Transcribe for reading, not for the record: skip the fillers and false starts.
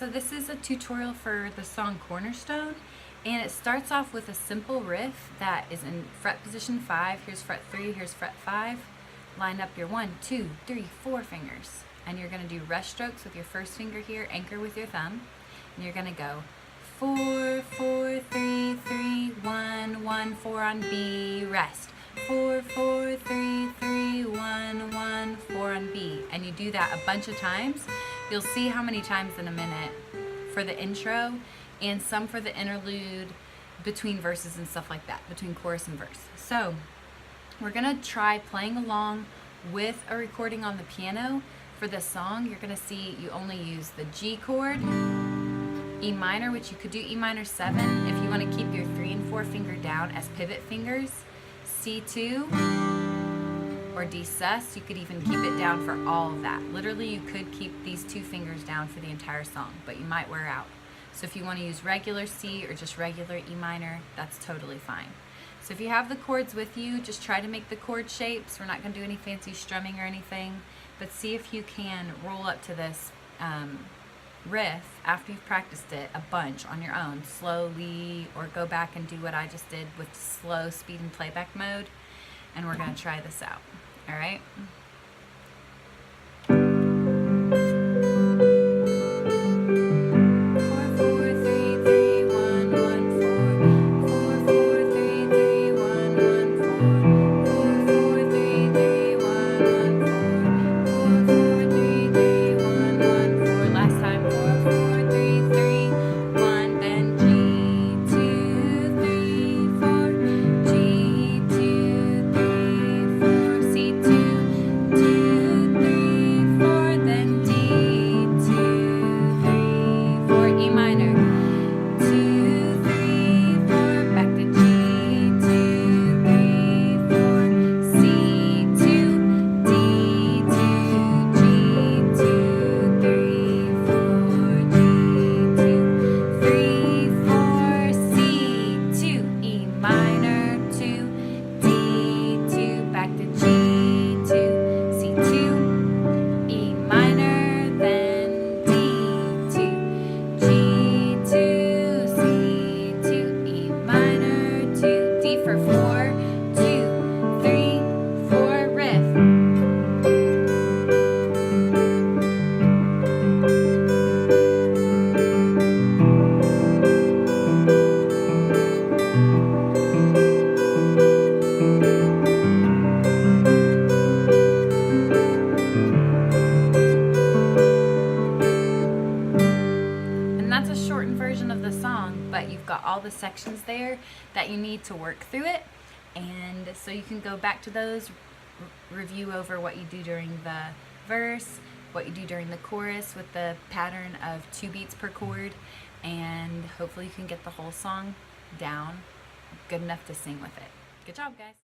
So this is a tutorial for the song Cornerstone, and it starts off with a simple riff that is in fret position 5. Here's fret 3, here's fret 5. Line up your 1, 2, 3, 4 fingers, and you're going to do rest strokes with your first finger here, anchor with your thumb, and you're going to go 4, 4, 3, 3, 1, 1, 4 on B, rest. 4, 4, 3, 3, 1, 1, 4 on B. And you do that a bunch of times. You'll see how many times in a minute for the intro and some for the interlude between verses and stuff like that, between chorus and verse. So we're gonna try playing along with a recording on the piano. For this song, you're gonna see you only use the G chord, E minor, which you could do E minor 7 if you want to keep your 3 and 4 finger down as pivot fingers, C2, or D sus. You could even keep it down for all of that. Literally, you could keep these 2 fingers down for the entire song, but you might wear out. So if you want to use regular C or just regular E minor, that's totally fine. So if you have the chords with you, just try to make the chord shapes. We're not going to do any fancy strumming or anything, but see if you can roll up to this riff after you've practiced it a bunch on your own, slowly, or go back and do what I just did with slow speed and playback mode, and we're going to try this out. All right? Version of the song, but you've got all the sections there that you need to work through it, and so you can go back to those, review over what you do during the verse, what you do during the chorus with the pattern of 2 beats per chord, and hopefully you can get the whole song down good enough to sing with it. Good job, guys.